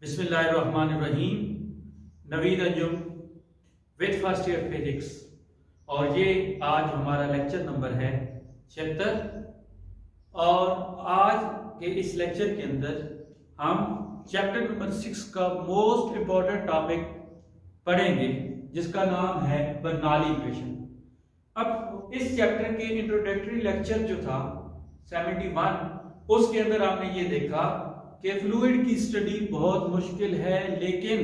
बिस्मिल्लाहिर्रहमानिर्रहीम। Naveed Anjum with first year physics. और ये आज हमारा लेक्चर नंबर है 76। और आज के इस लेक्चर के अंदर हम चैप्टर नंबर 6 का मोस्ट इंपॉर्टेंट टॉपिक पढ़ेंगे जिसका नाम है बर्नौली इक्वेशन। अब इस चैप्टर के इंट्रोडक्टरी लेक्चर जो था 71, उसके अंदर आपने ये देखा कि फ्लूइड की स्टडी बहुत मुश्किल है, लेकिन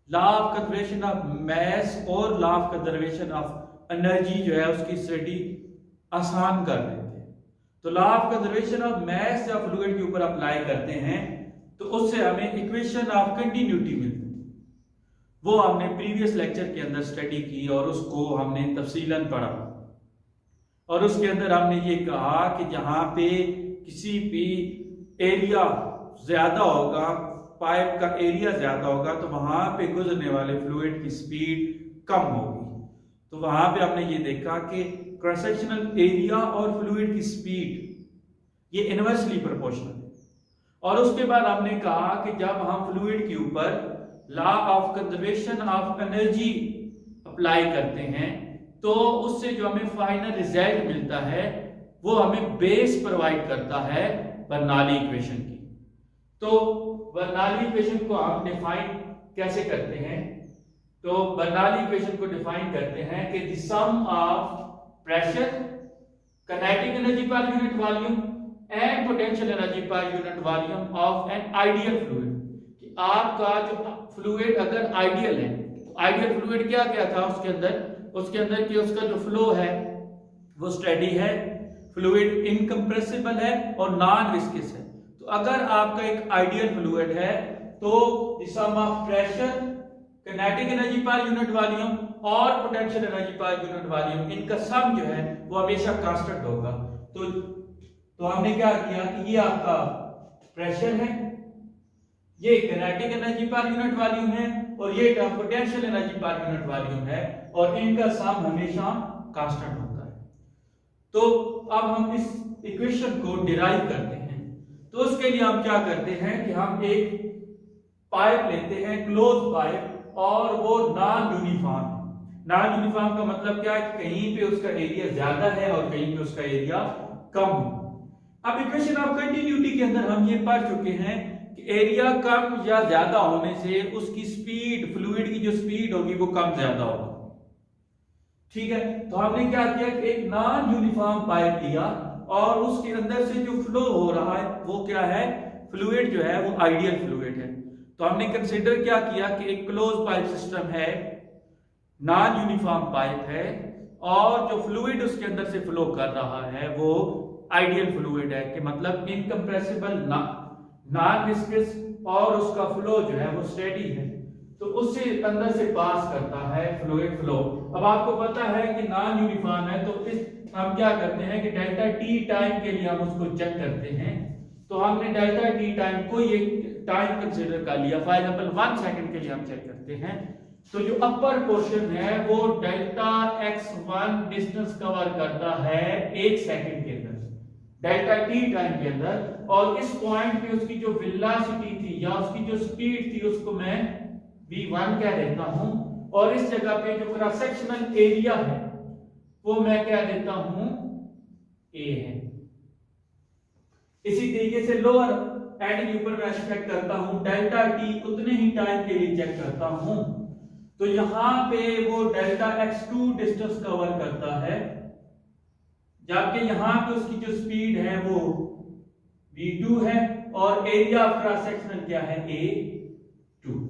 law of conservation of mass और law of conservation of energy जो है उसकी स्टडी आसान कर देते हैं। तो law of conservation of mass जब फ्लूइड के ऊपर अप्लाई करते हैं तो उससे हमें इक्वेशन ऑफ कंटिन्यूटी मिलती है। वो हमने प्रीवियस लेक्चर के अंदर स्टडी की और उसको हमने तफसीलन पढ़ा। और उसके अंदर हमने ये कहा कि जहां पे किसी भी एरिया ज्यादा होगा, पाइप का एरिया ज्यादा होगा, तो वहां पे गुजरने वाले फ्लूइड की स्पीड कम होगी। तो वहां पे हमने ये देखा कि क्रॉस सेक्शनल एरिया और फ्लूइड की स्पीड ये इनवर्सली प्रोपोर्शनल है। और उसके बाद हमने कहा कि जब हम फ्लूइड के ऊपर law of conservation of energy apply करते हैं तो उससे जो हमें फाइनल रिजल्ट मिलता है वो हमें बेस प्रोवाइड करता है बर्नौली इक्वेशन की। तो बर्नौली इक्वेशन को हम डिफाइन कैसे करते हैं? तो बर्नौली इक्वेशन को डिफाइन करते हैं कि the sum of pressure, kinetic energy per unit volume and potential energy per unit volume of an ideal fluid. कि आपका जो फ्लूइड अगर आइडियल है, तो आइडियल फ्लूइड क्या क्या था उसके अंदर कि उसका जो फ्लो है वो स्टेडी है, फ्लूइड इनकम्प्रेसिबल है और नॉन विस्कस है। तो अगर आपका एक आइडियल फ्लूइड है तो the sum of pressure, kinetic energy per unit volume और potential energy per unit volume, इनका सम जो है वो हमेशा कांस्टेंट होगा। तो हमने क्या किया कि ये आपका प्रेशर है, ये kinetic energy per unit volume है और ये potential energy per unit volume है और इनका सम हमेशा कांस्टेंट होता है। तो अब हम इस इक्वेशन को डिराइव करते हैं। तो उसके लिए हम क्या करते हैं कि हम एक पाइप लेते हैं, क्लोज पाइप, और वो नॉन यूनिफॉर्म है। नॉन यूनिफॉर्म का मतलब क्या है कि कहीं पे उसका एरिया ज्यादा है और कहीं पे उसका एरिया कम है। अब इक्वेशन ऑफ कंटिन्यूटी के अंदर हम ये पढ़ चुके हैं कि एरिया कम या ज्यादा होने से उसकी स्पीड, फ्लूइड की जो स्पीड होगी वो कम ज्यादा होगी। ठीक है, तो हमने क्या किया कि एक नॉन यूनिफॉर्म पाइप लिया और उसके अंदर से जो फ्लो हो रहा है वो क्या है, फ्लूइड जो है वो आइडियल फ्लूइड है। तो हमने कंसीडर क्या किया कि एक क्लोज पाइप सिस्टम है, नॉन यूनिफॉर्म पाइप है और जो फ्लूइड उसके अंदर से फ्लो कर रहा है वो आइडियल फ्लूइड है, कि मतलब इनकम्प्रेसिबल, नॉन विस्कस और उसका फ्लो जो है वो स्टेडी है। तो उससे अंदर से पास करता है फ्लूइड फ्लो। अब आपको पता है कि नॉन यूनिफॉर्म है तो इस हम क्या करते हैं कि डेल्टा टी टाइम के लिए हम उसको चेक करते हैं। तो हमने डेल्टा टी टाइम को ये टाइम कंसीडर कर लिया, फॉर एग्जांपल 1 सेकंड के लिए हम चेक करते हैं। तो जो अपर पोर्शन है वो डेल्टा x1 डिस्टेंस कवर करता है 1 सेकंड के अंदर, डेल्टा टी टाइम के अंदर। और इस पॉइंट पे उसकी जो वेलोसिटी थी या उसकी जो स्पीड थी उसको मैं v1 कह देता हूं, और इस जगह पे जो क्रॉस सेक्शनल एरिया है वो मैं क्या देता हूं, a है। इसी तरीके से लोअर एंड के ऊपर मैं एक्सपेक्ट करता हूं डेल्टा टी उतने ही टाइम के लिए चेक करता हूं। तो यहां पे वो डेल्टा x2 डिस्टेंस कवर करता है, जबकि यहां पे उसकी जो स्पीड है वो v2 है और एरिया ऑफ क्रॉस सेक्शनल क्या है, a2।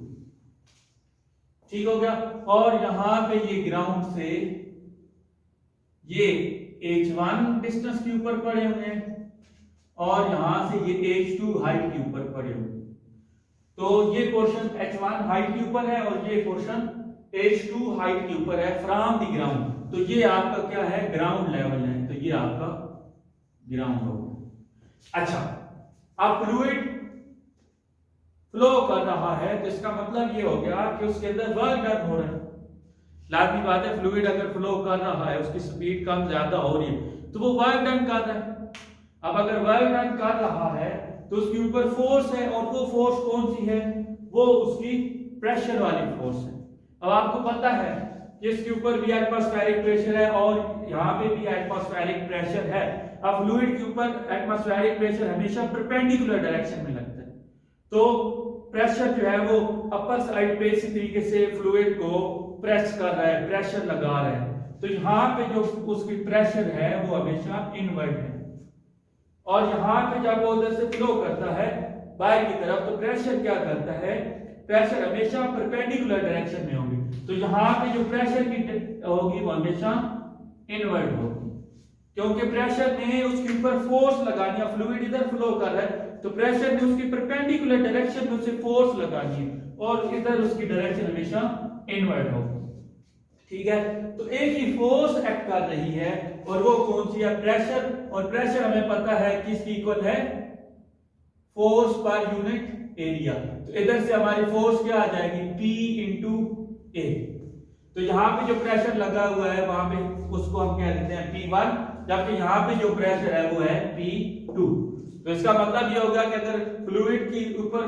ठीक हो गया। और यहां पे ये ग्राउंड से ये h1 डिस्टेंस के ऊपर पड़े हुए हैं और यहां से ये h2 हाइट के ऊपर पड़े हुए हैं। तो ये पोर्शन h1 हाइट के ऊपर है और ये पोर्शन h2 हाइट के ऊपर है फ्रॉम द ग्राउंड। तो ये आपका क्या है, ग्राउंड लेवल है। तो ये आपका ग्राउंड होगा। अच्छा, अब फ्लूइड फ्लो कर रहा है तो इसका मतलब ये हो गया कि उसके अंदर वर्क डन हो रहा है। लाजमी बात है, फ्लूइड अगर फ्लो कर रहा है उसकी स्पीड कम ज्यादा हो रही है तो वो वर्क डन कर रहा है। अब अगर वर्क डन कर रहा है तो उसके ऊपर फोर्स है, और वो फोर्स कौन सी है, वो उसकी प्रेशर वाली फोर्स है। अब आपको पता है कि इसके ऊपर भी एटमॉस्फेरिक प्रेशर है और यहाँ पे भी एटमॉस्फेरिक प्रेशर है। अब फ्लूइड के ऊपर एटमॉस्फेरिक प्रेशर हमेशा परपेंडिकुलर डायरेक्शन में लगता है, तो प्रेशर जो है वो अपर साइड पे इसी तरीके से फ्लूइड को प्रेस कर रहा है, प्रेशर लगा रहा है। तो यहाँ पे जो उसकी प्रेशर है वो हमेशा इनवर्ड है, और यहाँ पे जब वो उधर से फ्लो करता है बाहर की तरफ, तो प्रेशर क्या करता है, प्रेशर हमेशा परपेंडिकुलर डायरेक्शन में होगी। तो यहाँ पे जो प्रेशर की होगी वो हमेशा इनवर्ड होगी, क्योंकि प्रेशर ने उसके ऊपर फोर्स लगानी है। फ्लूइड इधर फ्लो कर रहा है तो प्रेशर ने उसकी परपेंडिकुलर डायरेक्शन में उसे फोर्स लगानी है, और इधर उसकी डायरेक्शन हमेशा इनवर्ड होगी। ठीक है, तो एक ही फोर्स एक्ट कर रही है, और वो कौन सी है, प्रेशर। और प्रेशर हमें पता है किसकी इक्वल है, फोर्स पर यूनिट एरिया। तो इधर से हमारी फोर्स क्या आ जाएगी, P इंटू ए। तो यहाँ पे जो प्रेशर लगा हुआ है वहां पे उसको हम क्या देते हैं P1, जबकि यहाँ पे जो प्रेशर है वो है P2। तो इसका मतलब ये होगा कि अगर फ्लूइड के ऊपर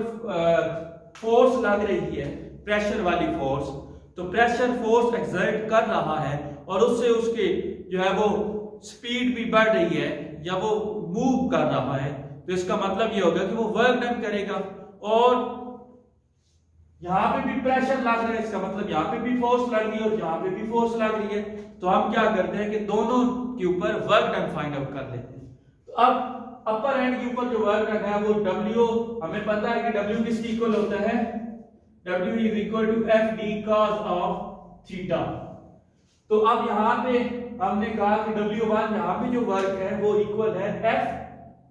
फोर्स लग रही है, प्रेशर वाली फोर्स, तो प्रेशर फोर्स एक्सर्ट कर रहा है और उससे उसके जो है वो स्पीड भी बढ़ रही है या वो मूव कर रहा है, तो इसका मतलब ये होगा कि वो वर्क डन करेगा। और यहाँ पे भी प्रेशर लग रहा है, इसका मतलब यहाँ पे भी फोर्स लग रही है और यहाँ पे भी फोर्स लग रही है। तो हम क्या करते हैं कि दोनों के ऊपर वर्क डन फाइंड आउट कर लेते हैं। तो अब अपर एंड के ऊपर जो वर्क डन है वो W, हमें पता है कि W किसकी इक्वल होता है, W is equal to F D cos of theta. तो अब यहाँ पे हमने कहा कि W1 यहाँ पे जो वर्क है वो इक्वल है F,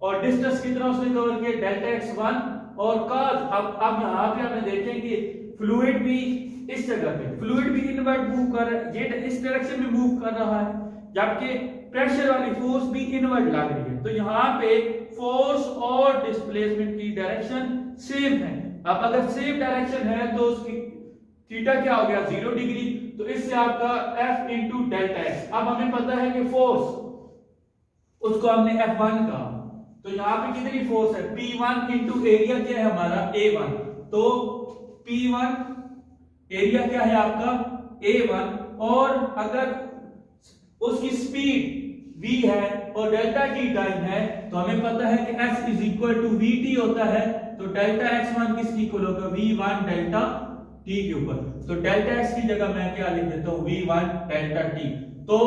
और डिस्टेंस कितना उसने कवर किया, डेल्टा x1 और cos। अब यहाँ पे हमें देखें कि फ्लूइड भी इस जगह पे, फ्लूइड भी इनवर्ड मूव कर रहा है, ये इस डायरेक्शन में मूव कर रहा है, जबकि प्रेशर वाली फोर्स भी इनवर्ड लग रही है। तो यहाँ पे फोर्स और डिस्प्लेसमेंट की डायरेक्शन सेम है। अब अगर सेम डायरेक्शन है तो उसकी थीटा क्या हो गया, 0 डिग्री। तो इससे आपका F इंटू डेल्टा एक्स। अब हमें पता है कि फोर्स उसको हमने F1 कहा, तो यहाँ पे कितनी फोर्स है, P1 इंटू एरिया क्या है हमारा A1। तो P1 एरिया क्या है आपका A1, और अगर उसकी स्पीड v है और डेल्टा t टाइम है, तो हमें पता है कि s is equal to vt होता है। तो डेल्टा x1 किसकी इक्वल होगा, v1 डेल्टा t के ऊपर। तो डेल्टा x की जगह मैं क्या लिख देता हूं, v1 डेल्टा t। तो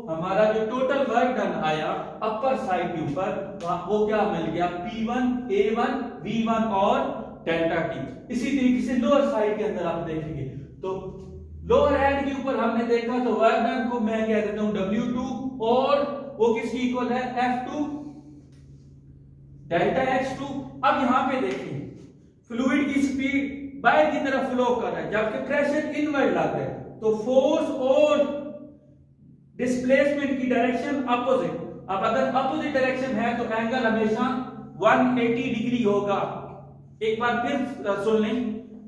हमारा जो टोटल वर्क डन आया अपर साइड के ऊपर वो क्या मिल गया, P1 A1 V1 और डेल्टा t। इसी तरीके से लोअर साइड के अंदर आप देखेंगे तो लोअर एंड के ऊपर हमने देखा तो वर्क डन को मैं कह देता हूं W2, और वो किसकी इक्वल है, F2 डेल्टा x2। अब यहां पे देखिए फ्लूइड की स्पीड बाहर की तरफ फ्लो कर रहा है, जबकि प्रेशर इनवर्ड लग रहा है, तो फोर्स और डिस्प्लेसमेंट की डायरेक्शन अपोजिट। अब अगर अपोजिट डायरेक्शन है तो एंगल हमेशा 180 डिग्री होगा। एक बार फिर सुन लें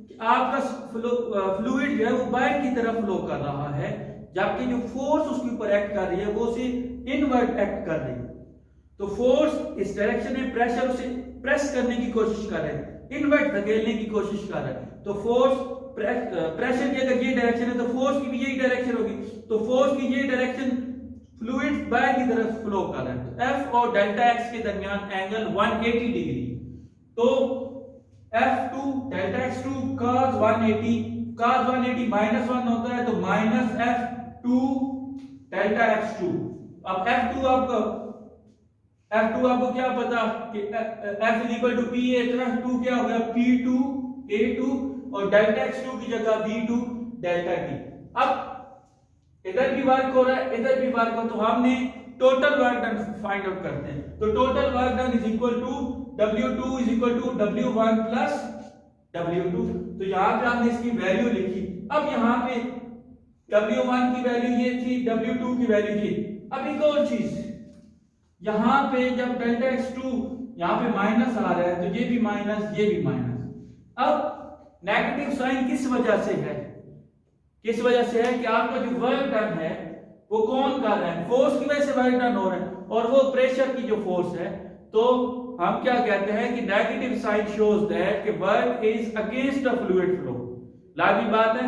कि आपका फ्लूइड जो है वो बाहर की तरफ फ्लो कर रहा है, जबकि जो फोर्स उसके ऊपर एक्ट कर रही है वो उसे इनवर्ड एक्ट कर रही है। तो फोर्स इस डायरेक्शन में प्रेशर उसे प्रेस करने की कोशिश कर रहा है, इनवर्ड धकेलने की कोशिश कर रहा है। तो फोर्स प्रेशर की अगर ये डायरेक्शन है तो फोर्स की भी यही डायरेक्शन होगी। तो फोर्स की ये डायरेक्शन फ्लूइड बाहर की तरफ फ्लो कर रहा है, तो F और डेल्टा x के दरमियान एंगल 180 डिग्री। तो F2 डेल्टा x2 cos 180 -1 होता है, तो माइनस F2 डेल्टा x2। अब F2 आपको क्या पता कि F is equal to PA, तो F2 क्या हो गया, P2 A2, और डेल्टा x2 की जगह V2 डेल्टा t। अब इधर भी वर्क हो रहा है, इधर भी वर्क हो, तो हमने total work done find out करते हैं। तो total work done is equal to W2 is equal to W1 plus W2। तो यहाँ पे हमने इसकी वैल्यू लिखी। अब यहाँ पे W1 की वैल्यू ये थी, W2 की वैल्यू ये। अब एक और चीज, यहाँ पे जब डेल्टा x2 यहाँ पे माइनस आ रहा है तो ये भी माइनस, ये भी माइनस। अब नेगेटिव साइन किस वजह से है, किस वजह से है कि आपका जो वर्क डन है वो कौन कर रहा है, फोर्स की वजह से वर्क डन हो रहा है, और वो प्रेशर की जो फोर्स है। तो हम क्या कहते हैं कि नेगेटिव साइन शोज दैट कि work is against the fluid flow. लाजमी बात है,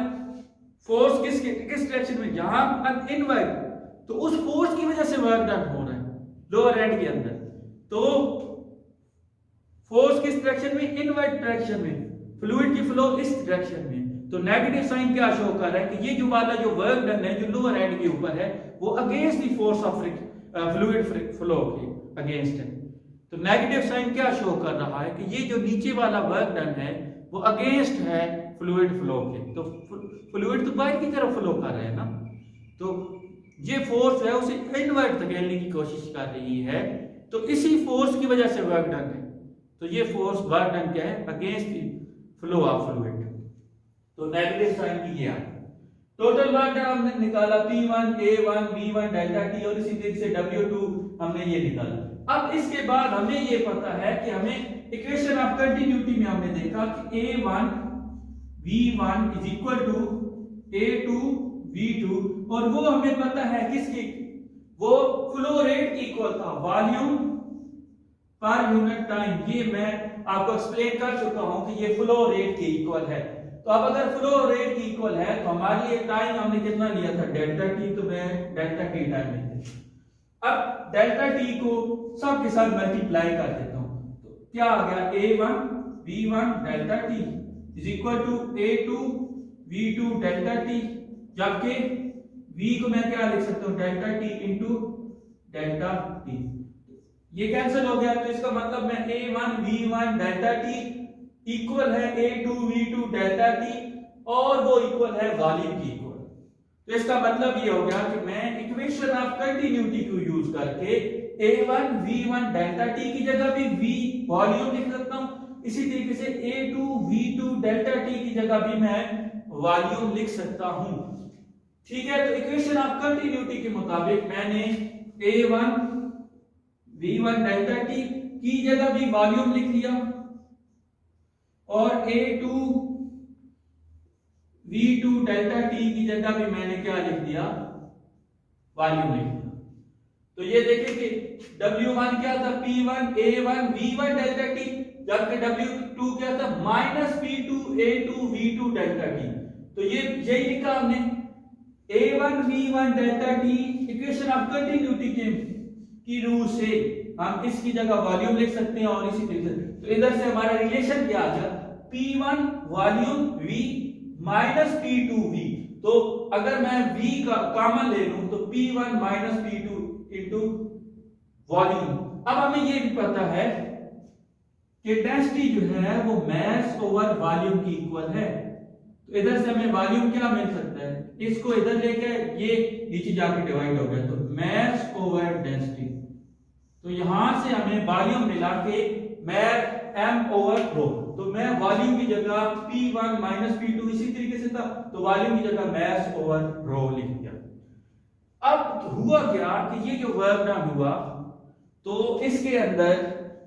फोर्स किस डायरेक्शन में, जहां इनवर्ड, तो उस फोर्स की वजह से वर्क डन हो रहा है लोअर एंड के अंदर। तो फोर्स किस डायरेक्शन में, इनवर्ड डायरेक्शन में, फ्लूइड की फ्लो इस डायरेक्शन में। तो नेगेटिव साइन क्या शो कर रहा है कि ये जो वाला जो वर्क डन है जो लोअर एंड के ऊपर है वो against the force of fluid flow के अगेंस्ट है। तो नेगेटिव साइन क्या शो कर रहा है कि ये जो नीचे वाला वर्क डन है वो अगेंस्ट है फ्लूइड फ्लो के। तो फ्लूइड तो बाहर की तरफ फ्लो कर रहा है ना, तो ये फोर्स है उसे इनवर्ट धकेलने की कोशिश कर रही है, तो इसी फोर्स की वजह से वर्क डन है। तो ये फोर्स वर्क डन क्या है, against the flow of fluid. तो नेगेटिव साइन की ये टोटल वर्क डन हमने निकाला P1 A1 B1 delta T, और इसी तरीके से W2 हमने ये निकाला। अब इसके बाद हमें ये पता है कि हमें इक्वेशन ऑफ कंटिन्यूटी में हमने देखा कि A1 V1 is equal to A2 V2, और वो हमें पता है किसकी, वो फ्लो रेट की इक्वल था वॉल्यूम पर यूनिट टाइम। ये मैं आपको एक्सप्लेन कर चुका हूं कि ये फ्लो रेट के इक्वल है। तो अब अगर फ्लो रेट की इक्वल है तो हमारे लिए टाइम हमने कितना लिया था, डेल्टा टी, तो मैं डेल्टा टी टाइम लेते। अब डेल्टा टी को सब के साथ मल्टीप्लाई कर देता हूं, तो क्या आ गया, A1 V1 delta T is equal to A2 V2 delta T, जबकि V को मैं क्या लिख सकता हूं, delta T into delta T. ये कैंसिल हो गया, तो इसका मतलब मैं A1 V1 delta T equal है A2 V2 डेल्टा टी, और वो इक्वल है वॉल्यूम की इक्वल। तो इसका मतलब ये हो गया कि मैं इक्वेशन ऑफ कंटिन्यूटी को यूज करके A1 V1 डेल्टा टी की जगह भी V वॉल्यूम लिख सकता हूं, इसी तरीके से A2 V2 डेल्टा टी की जगह भी मैं वॉल्यूम लिख सकता हूं। ठीक है, तो इक्वेशन ऑफ कंटिन्यूटी के मुताबिक मैंने A1 V1 डेल्टा टी की जगह भी वॉल्यूम लिख लिया, और A2 V2 डेल्टा टी की जगह भी मैंने क्या लिख दिया, वॉल्यूम लिख दिया। तो ये देखें कि W1 क्या था, P1 A1 V1 delta T, जबकि W2 क्या था, minus P2 A2 V2 delta T. तो ये यही लिखा हमने, A1 V1 delta T equation of continuity की रूल से हम इसकी जगह वॉल्यूम लिख सकते हैं, और इसी तरीके से तो इधर से हमारा रिलेशन क्या आ गया, P1 volume V minus P2 V। तो अगर मैं V का कॉमन ले लूं तो P1 minus P2 into volume. अब हमें ये भी पता है कि डेंसिटी जो है वो मास ओवर वॉल्यूम की इक्वल है। तो इधर से हमें वॉल्यूम क्या मिल सकता है, इसको इधर लेके ये नीचे जाके डिवाइड हो गया, तो मास ओवर डेंसिटी। तो यहां से हमें वॉल्यूम मिला के मैथ m ओवर रो, तो मैं वॉल्यूम की जगह P1 माइनस P2 इसी तरीके से था, तो वॉल्यूम की जगह मास ओवर रो लिख दिया। अब हुआ क्या कि ये जो वर्क डन हुआ, तो इसके अंदर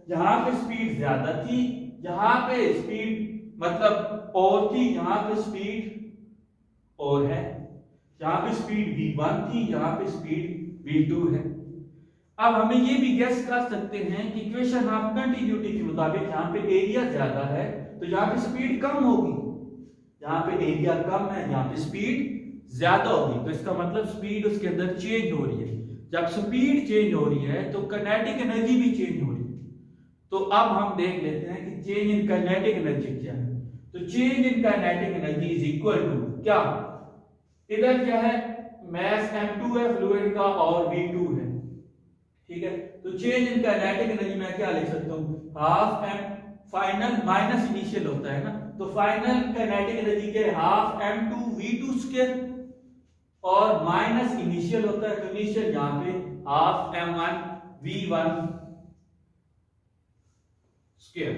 जहां पे स्पीड ज्यादा थी, जहां पे स्पीड मतलब और थी, जहां पे स्पीड और है, जहां पे स्पीड V1 थी, जहां पे स्पीड V2 है। अब हमें ये भी गेस कर सकते हैं कि इक्वेशन ऑफ कंटिन्यूटी के मुताबिक यहाँ पे एरिया ज्यादा है तो यहाँ पे स्पीड कम होगी, यहाँ पे एरिया कम है यहाँ पे स्पीड ज्यादा होगी। तो इसका मतलब स्पीड उसके अंदर चेंज हो रही है। जब स्पीड चेंज हो रही है तो काइनेटिक एनर्जी भी चेंज हो रही है। तो अब हम देख लेते हैं कि चेंज इन काइनेटिक एनर्जी क्या है। तो change in kinetic energy is equal to क्या, इधर क्या है, मास m2 है फ्लूइड का और v2 है, ठीक है। तो चेंज इन काइनेटिक एनर्जी मैं क्या लिख सकता हूं, half m final minus initial होता है ना, तो फाइनल काइनेटिक एनर्जी के हाफ m2 v2 स्क्वायर और माइनस इनिशियल होता है, तो इनिशियल यहां पे हाफ m1 v1 स्क्वायर,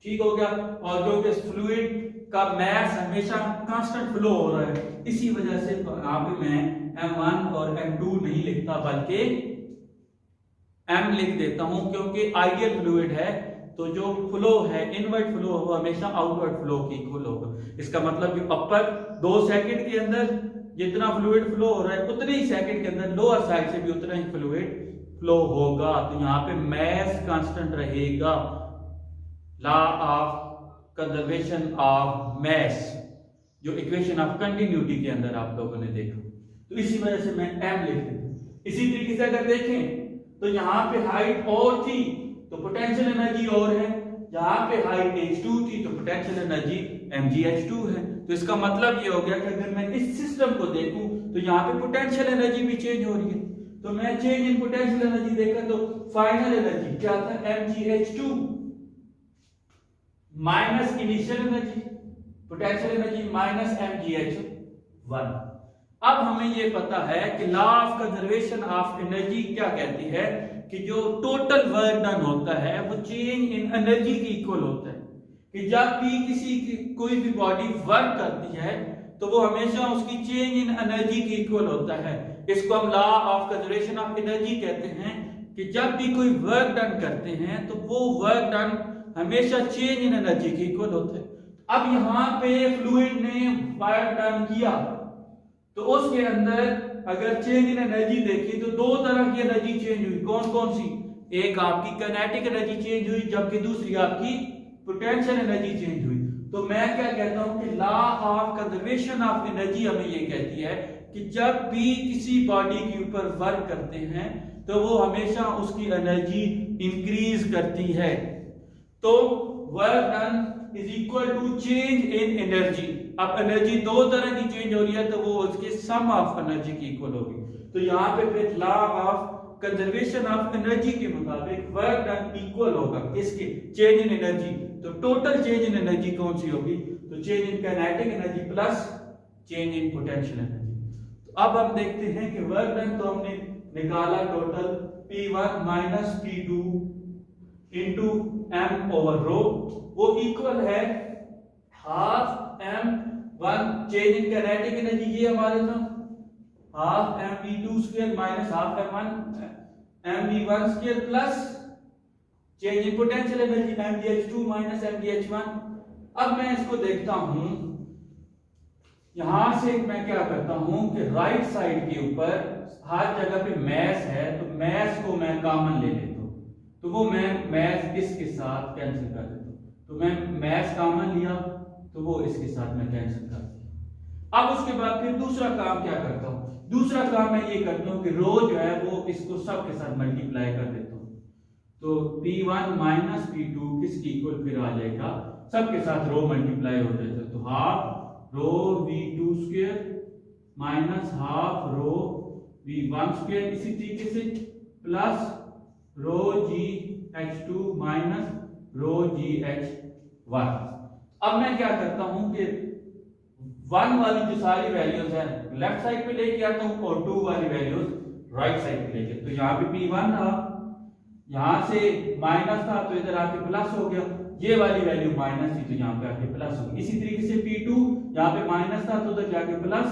ठीक हो गया। और जो कि फ्लूइड का मास हमेशा कांस्टेंट फ्लो हो रहा है, इसी वजह से यहां पे मैं m1 और m2 नहीं लिखता बल्कि m लिख देता हूं, क्योंकि आइडियल फ्लूइड है तो जो फ्लो है इनवर्ट फ्लो वो हमेशा आउटवर्ड फ्लो की इक्वल होगा। इसका मतलब कि अपर 2 सेकंड के अंदर जितना फ्लूइड फ्लो हो रहा है उतने ही सेकंड के अंदर लोअर साइड से भी उतना ही फ्लूइड फ्लो होगा तो यहाँ पे मैस कांस्टेंट रहेगा, law of conservation of mass जो इक्वेशन ऑफ कंटिन्यूटी के अंदर आप लोगों ने देखा, तो इसी वजह से मैं m लिख देता हूं। इसी तरीके से अगर देखें तो यहाँ पे हाइट और थी तो पोटेंशियल एनर्जी और है, यहाँ पे हाइट h2 थी तो पोटेंशियल एनर्जी mgh2 है। तो इसका मतलब ये हो गया कि अगर मैं इस सिस्टम को देखूं तो यहाँ पे पोटेंशियल एनर्जी भी चेंज हो रही है, तो मैं चेंज इन पोटेंशियल एनर्जी देखा तो फाइनल एनर्जी क्या था, mgh2 minus initial energy potential energy minus mgh1। अब हमें ये पता है कि law of conservation of energy क्या कहती है कि जो टोटल वर्क डन होता है वो चेंज इन एनर्जी के इक्वल होता है, कि जब भी किसी की कोई भी बॉडी वर्क करती है तो वो हमेशा उसकी चेंज इन एनर्जी के इक्वल होता है। इसको हम law of conservation of energy कहते हैं कि जब भी कोई वर्क डन करते हैं तो वो वर्क डन हमेशा चेंज इन एनर्जी के इक्वल होता है। अब यहाँ पे फ्लूइड ने वर्क डन किया तो उसके अंदर अगर चेंज इन एनर्जी देखी तो दो तरह की एनर्जी चेंज हुई। कौन कौन सी, एक आपकी काइनेटिक एनर्जी चेंज हुई जबकि दूसरी आपकी पोटेंशियल एनर्जी चेंज हुई। तो मैं क्या कहता हूं कि law of conservation of energy हमें ये कहती है कि जब भी किसी बॉडी के ऊपर वर्क करते हैं तो वो हमेशा उसकी एनर्जी इंक्रीज करती है। तो work done is equal to change in energy. अब एनर्जी दो तरह की चेंज हो रही है तो वो उसके सम ऑफ एनर्जी की इक्वल होगी। तो यहाँ पे फिर law of conservation of energy के मुताबिक वर्क डन इक्वल होगा किसके, चेंज इन एनर्जी। तो टोटल चेंज इन एनर्जी कौन सी होगी, तो change in kinetic energy plus change in potential energy. तो अब हम देखते हैं कि वर्क डन तो हमने निकाला total P1 minus P2 into m over rho, वो इक्वल है half m1 change in kinetic energy, ये हमारे था half mv2 square minus half mv1 square plus change in potential energy mgh2 minus mgh1। अब मैं इसको देखता हूं, यहां से मैं क्या करता हूं कि राइट साइड के ऊपर हर जगह पे मैस है तो मैस को मैं कॉमन ले लेता हूं, तो वो मैं मैस इसके साथ कैंसिल कर देता हूं। तो मैं मैस कॉमन लिया तो वो इसके साथ मैं कैंसिल कर दिया। अब उसके बाद फिर दूसरा काम क्या करता हूं, दूसरा काम मैं ये करता हूं कि रो जो है वो इसको सब के साथ मल्टीप्लाई कर देता हूं। तो P1 माइनस P2 किसकी इक्वल फिर आ जाएगा, सबके साथ रो मल्टीप्लाई हो जाता है। तो half rho V2 square minus half rho V1 square, इसी तरीके से प्लस रो GH2 माइनस रो GH1। अब मैं क्या करता हूं कि 1 वाली जो सारी वैल्यूज है लेफ्ट साइड पे लेके आता हूं और 2 वाली वैल्यूज राइट साइड पे लेके। तो यहाँ पे P1 था, यहां से माइनस था तो इधर आके प्लस हो गया, ये वाली वैल्यू माइनस थी तो यहाँ पे आके प्लस हो गई। इसी तरीके से P2 यहाँ पे माइनस था तो उधर जाके प्लस,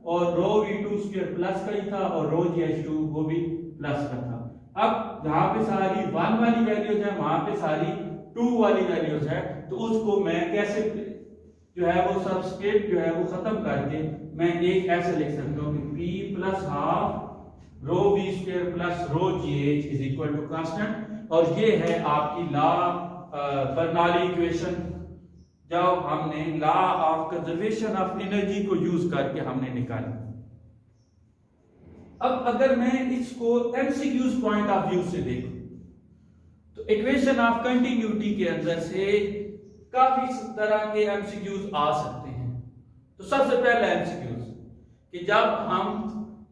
और रो V2 स्क्वायर प्लस का ही था और रो GH2 वो भी प्लस का था। अब यहाँ पे सारी 1 वाली वैल्यूज है, वहां पे सारी 2 वाली वैल्यूज है, तो उसको मैं कैसे जो है वो सबस्क्रिप्ट जो है वो खत्म करके मैं एक ऐसे लिख सकता हूँ कि P plus half rho V square plus rho GH is equal to constant. और ये है आपकी लॉ बर्नौली इक्वेशन जब हमने law of conservation of energy को यूज करके हमने निकाला। अब अगर मैं इसको एमसीक्यूज पॉइंट ऑफ व्यू से देखूं तो इक्वेशन ऑफ कंटिन्यूटी के अंदर से काफी तरह के एमसीक्यूज आ सकते हैं। तो सबसे पहला एमसीक्यूज कि जब हम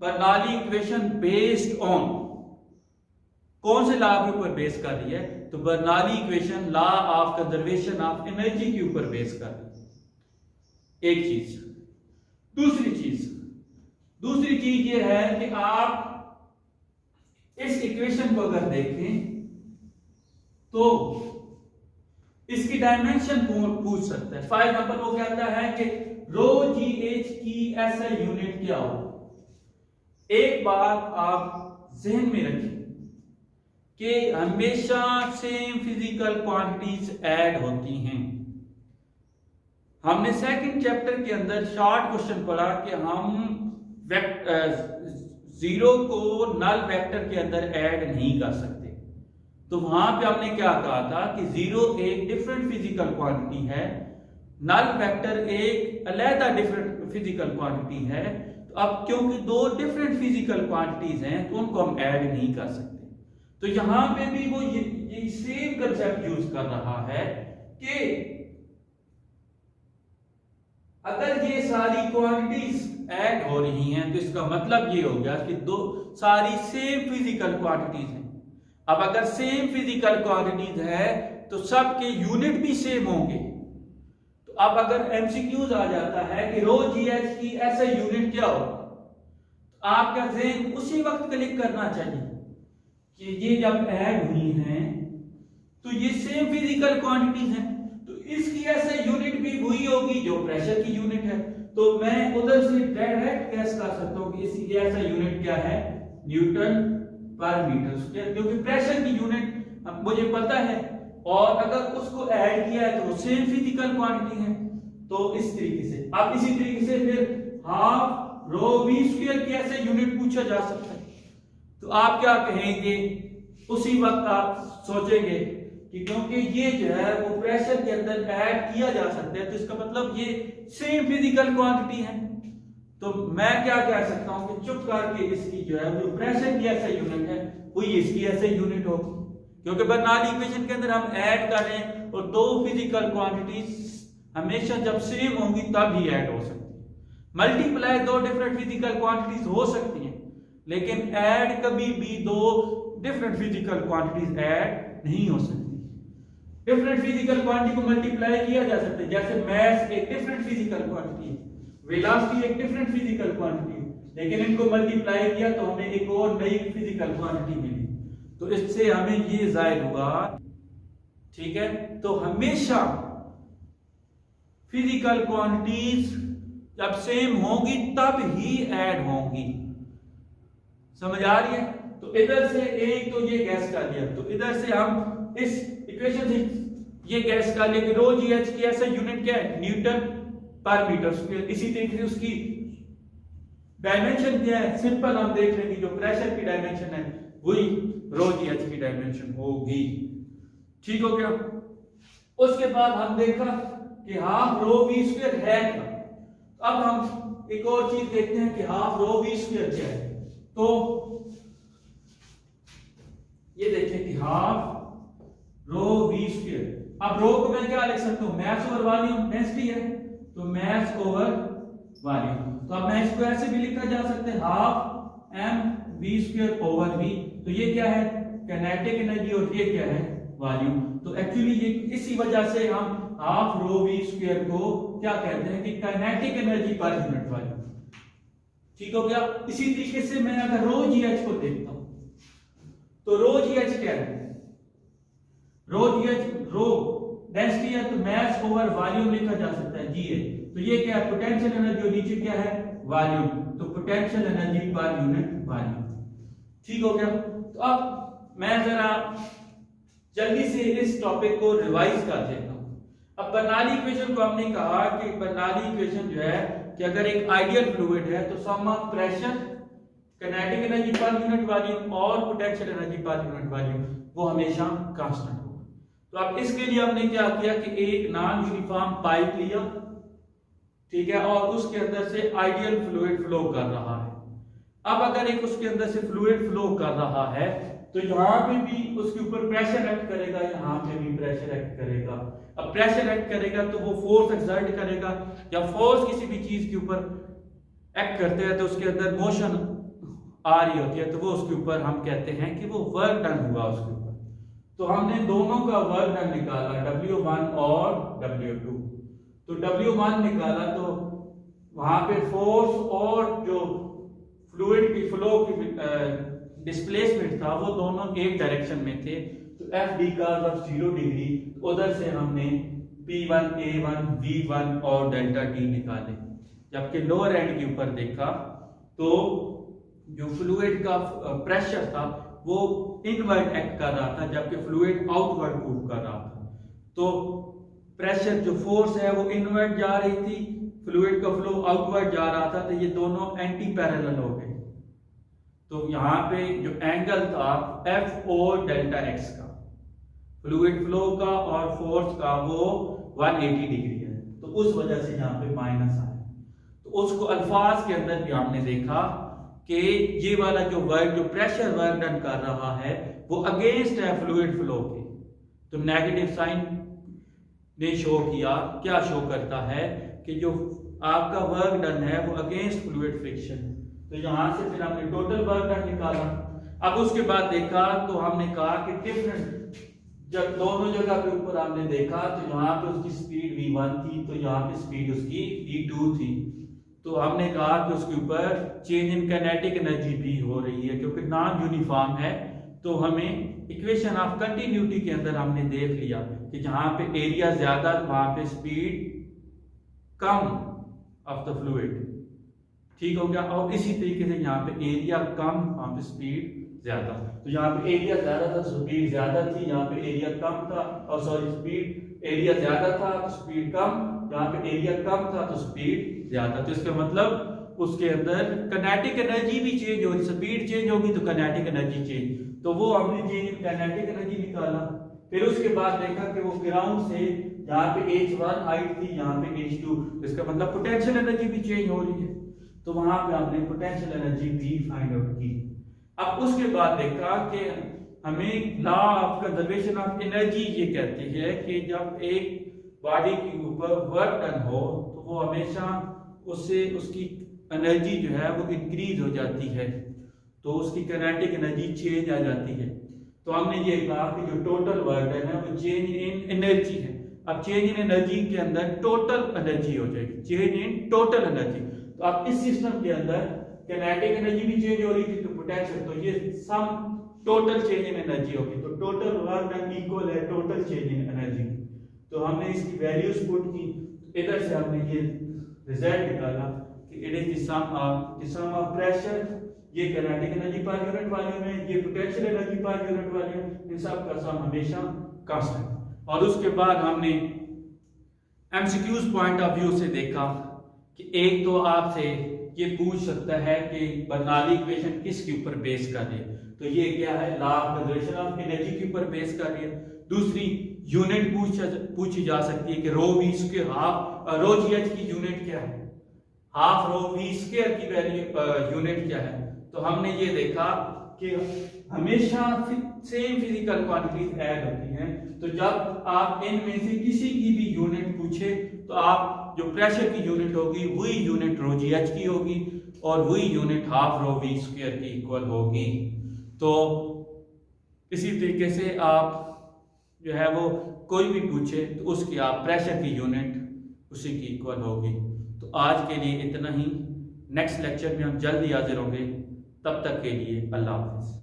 बर्नौली इक्वेशन बेस्ड ऑन कौन से लॉ के ऊपर बेस कर रही है, तो Bernoulli equation law of conservation of energy के ऊपर बेस कर रही है, एक चीज। दूसरी चीज ये है कि आप इस इक्वेशन को अगर देखें तो इसकी डायमेंशन पूछ सकता है। फॉर एग्जांपल वो कहता है कि रो GH की SI यूनिट क्या हो। एक बात आप जहन में रखिए कि हमेशा सेम फिजिकल क्वांटिटीज ऐड होती हैं। हमने सेकंड चैप्टर के अंदर शॉर्ट क्वेश्चन पढ़ा कि हम जीरो को नल वेक्टर के अंदर ऐड नहीं कर सकते। तो वहां पे हमने क्या कहा था कि जीरो एक डिफरेंट फिजिकल क्वांटिटी है, नल वेक्टर एक अलग डिफरेंट फिजिकल क्वांटिटी है। तो अब क्योंकि दो डिफरेंट फिजिकल क्वांटिटीज हैं तो उनको हम ऐड नहीं कर सकते। तो यहां पे भी वो ये सेम कंसेप्ट यूज कर रहा है कि अगर ये सारी क्वांटिटीज ऐड हो रही हैं तो इसका मतलब ये हो गया कि दो सारी सेम फिजिकल क्वांटिटीज हैं। अब अगर सेम फिजिकल क्वांटिटीज है तो सबके यूनिट भी सेम होंगे। तो अब अगर एमसीक्यूज आ जाता है कि रो जी एच की ऐसा यूनिट क्या हो, तो आपका ज़हन उसी वक्त क्लिक करना चाहिए कि ये जब ऐड हुई हैं तो ये सेम फिजिकल क्वांटिटीज हैं, तो इसकी ऐसे यूनिट भी वही होगी जो प्रेशर की यूनिट है। तो मैं उधर से डायरेक्ट गैस कर सकता हूं कि इसकी ऐसा यूनिट क्या है, न्यूटन पर मीटर स्क्वायर, क्योंकि प्रेशर की यूनिट मुझे पता है और अगर उसको ऐड किया है तो वो सेम फिजिकल क्वांटिटी है। तो इस तरीके से अब इसी तरीके से फिर हाफ रो वी स्क्वायर की ऐसे यूनिट पूछा जा सकता है। तो आप क्या कहेंगे, उसी वक्त आप सोचेंगे कि क्योंकि ये जो है वो प्रेशर के अंदर ऐड किया जा सकता है तो इसका मतलब ये सेम फिजिकल क्वांटिटी है। तो मैं क्या कह सकता हूं कि चुप करके इसकी जो है वो प्रेशर की ऐसा यूनिट है वही इसकी ऐसे यूनिट होगी, क्योंकि बर्नौली इक्वेशन के अंदर हम ऐड कर रहे हैं और दो फिजिकल क्वांटिटीज हमेशा जब सेम होंगी तब ही ऐड हो सकती है। मल्टीप्लाई दो डिफरेंट फिजिकल क्वांटिटीज हो सकती हैं लेकिन ऐड कभी भी दो डिफरेंट फिजिकल क्वांटिटीज ऐड नहीं हो सकती। डिफरेंट फिजिकल क्वांटिटी को मल्टीप्लाई किया जा सकता है, जैसे मास एक डिफरेंट फिजिकल क्वांटिटी है, वेलोसिटी एक डिफरेंट फिजिकल क्वांटिटी है, लेकिन इनको मल्टीप्लाई किया तो हमें एक और नई फिजिकल क्वांटिटी मिली, तो इससे हमें ये जाहिर हुआ। ठीक है, तो हमेशा फिजिकल क्वांटिटीज जब सेम होंगी तब ही ऐड होंगी। समझ आ रही है? तो इधर से एक तो ये गैस कर लिया, तो इधर से हम इस इक्वेशन से ये गैस कर लिया कि रो जी एच की ऐसा यूनिट क्या है, न्यूटन पर मीटर स्क्वायर। इसी तरीके से उसकी डायमेंशन क्या है, सिंपल हम देख लेंगे जो प्रेशर की डायमेंशन है वही रो जी एच की डायमेंशन होगी। ठीक हो गया? उसके बाद हम देखा कि हाफ रो वी स्क्वायर है क्या। अब हम एक और चीज देखते हैं कि हाफ रो वी स्क्वायर क्या है। तो ये देखें कि हाफ रो वी स्क्वायर, अब रो को मैं क्या लिख सकता हूं, मास ओवर वॉल्यूम, डेंसिटी है तो मास ओवर वॉल्यूम। तो अब मैं इसको ऐसे भी लिखा जा सकता है half M V square over V. तो ये क्या है, काइनेटिक एनर्जी, और ये क्या है, वॉल्यूम। तो एक्चुअली ये इसी वजह से हम हाफ रो वी स्क्वायर को क्या कहते हैं कि kinetic energy per unit volume. ठीक हो गया? इसी तरीके से मैं अगर रो जी एच को देखता हूं तो रो जी एच क्या है, रो जी एच रो डेंसिटी है तो मास ओवर वॉल्यूम लिखा जा सकता है, जी है। तो ये क्या है, पोटेंशियल एनर्जी, और नीचे क्या है, वॉल्यूम। तो potential energy per unit volume. ठीक हो गया? तो अब मैं जरा जल्दी से इस टॉपिक को रिवाइज कर देता हूं। अब बर्नौली इक्वेशन को हमने कहा कि बर्नौली इक्वेशन जो है कि अगर एक आइडियल फ्लूइड है तो sum of pressure, kinetic energy per unit volume और potential energy per unit volume वो हमेशा कांस्टेंट होगा। तो अब इसके लिए हमने क्या किया कि एक नॉन यूनिफॉर्म पाइप लिया, ठीक है, और उसके अंदर से आइडियल फ्लूइड फ्लो कर रहा है। अब अगर एक उसके अंदर से फ्लूइड फ्लो कर रहा है तो यहाँ पे भी उसके ऊपर प्रेशर एक्ट करेगा, यहाँ पे भी प्रेशर एक्ट करेगा। अब प्रेशर एक्ट करेगा तो वो फोर्स एक्सर्ट करेगा, या फोर्स किसी भी चीज के ऊपर एक्ट करते हैं तो उसके अंदर मोशन आ रही होती है तो वो उसके ऊपर हम कहते हैं कि वो वर्क डन हुआ उसके ऊपर। तो हमने दोनों का वर्क डन निकाला, W1 और W2। तो W1 निकाला तो वहां पे फोर्स और जो फ्लूइड की फ्लो की डिस्प्लेसमेंट था वो दोनों एक डायरेक्शन में थे। तो F D का 0 डिग्री, उधर से हमने P1, A1, V1 और डेल्टा T निकाले। जबकि लोअर एंड के ऊपर देखा तो जो फ्लूइड का प्रेशर था वो इनवर्ड एक्ट कर रहा था जबकि फ्लूइड आउटवर्ड मूव कर रहा था। तो प्रेशर जो फोर्स है वो इनवर्ड जा रही थी, फ्लूइड का फ्लो आउटवर्ड जा रहा था, तो ये दोनों एंटी पैरेलल हो गए। तो यहाँ पे जो एंगल था एफ ओ डेल्टा एक्स का, फ्लूइड फ्लो का और फोर्स का, वो 180 डिग्री है, तो उस वजह से यहाँ पे माइनस आया। तो उसको अल्फाज के अंदर भी हमने देखा कि ये वाला जो वर्क, जो प्रेशर वर्क डन कर रहा है, वो अगेंस्ट है फ्लूइड फ्लो के। तो नेगेटिव साइन ने शो किया, क्या शो करता है कि जो आपका वर्क डन है वो अगेंस्ट फ्लूइड फ्रिक्शन। तो यहां से फिर हमने टोटल वर्क डन निकाला। अब उसके बाद देखा तो हमने कहा कि डिफरेंट, जब दोनों जगह के ऊपर हमने देखा तो यहाँ पे उसकी स्पीड v1 थी, तो यहाँ पे स्पीड उसकी v2 थी। तो हमने कहा कि उसके ऊपर चेंज इन काइनेटिक एनर्जी भी हो रही है, क्योंकि नॉन यूनिफॉर्म है। तो हमें इक्वेशन ऑफ कंटिन्यूटी के अंदर हमने देख लिया कि जहां पे एरिया ज्यादा वहां पे speed come of the fluid, ठीक हो गया। और इसी तरीके से यहाँ पे एरिया कम, वहां पे स्पीड ज्यादा। तो यहाँ पे एरिया ज्यादा था, स्पीड ज्यादा थी, यहाँ पे एरिया कम था, और सॉरी स्पीड, एरिया ज्यादा था तो स्पीड कम, यहाँ पे एरिया कम था तो स्पीड ज्यादा। तो इसका मतलब उसके अंदर काइनेटिक एनर्जी भी चेंज हो रही, स्पीड चेंज होगी तो काइनेटिक एनर्जी चेंज, तो वो हमने चेंज इन काइनेटिक एनर्जी निकाला। फिर उसके बाद देखा कि वो ग्राउंड से यहाँ पे h1 हाइट थी, यहाँ पे h2, इसका मतलब पोटेंशियल एनर्जी भी चेंज हो रही है। तो वहां पे हमने पोटेंशियल एनर्जी भी फाइंड आउट की। अब उसके बाद देखा कि हमें law of conservation of energy ये कहती है कि जब एक बॉडी के ऊपर वर्क डन हो तो वो हमेशा उससे उसकी एनर्जी जो है वो इंक्रीज हो जाती है, तो उसकी काइनेटिक एनर्जी चेंज आ जाती है। तो हमने ये कहा कि जो टोटल वर्क डन है वो चेंज इन एनर्जी है। अब चेंज इन एनर्जी के अंदर टोटल एनर्जी हो जाएगी, चेंज इन टोटल एनर्जी। तो अब इस सिस्टम के अंदर काइनेटिक एनर्जी भी चेंज हो रही थी, तो पोटेंशियल, तो ये sum total change in energy होगी। तो टोटल वर्क डन इक्वल है टोटल चेंज इन एनर्जी। तो हमने इसकी वैल्यूज पुट की, इधर से हमने ये रिजल्ट निकाला कि it is the sum of pressure, ये kinetic energy per unit volume है, ये potential energy per unit volume, इन सब का सम हमेशा कांस्टेंट। और उसके बाद हमने एमसीक्यूज पॉइंट ऑफ व्यू से देखा कि एक तो आपसे ये पूछ सकता है कि बर्नौली इक्वेशन किसके ऊपर बेस कर रही है, तो ये क्या है, law of conservation of energy के ऊपर बेस कर रही है। दूसरी यूनिट पूछी जा सकती है कि rho V square half rho G H की यूनिट क्या है, हाफ रो वी स्क्वायर की वैल्यू यूनिट क्या है। तो हमने ये देखा कि हमेशा सेम फिजिकल क्वांटिटीज ऐड होती हैं, तो जब आप इनमें से किसी की भी यूनिट पूछे तो आप जो प्रेशर की यूनिट होगी वही यूनिट रो जी एच की होगी और वही unit half rho V square की इक्वल होगी। तो इसी तरीके से आप जो है वो कोई भी पूछे तो उसकी आप प्रेशर की यूनिट उसी की इक्वल होगी। तो आज के लिए इतना ही, नेक्स्ट लेक्चर में हम जल्दी हाजिर होंगे, तब तक के लिए अल्लाह हाफिज़।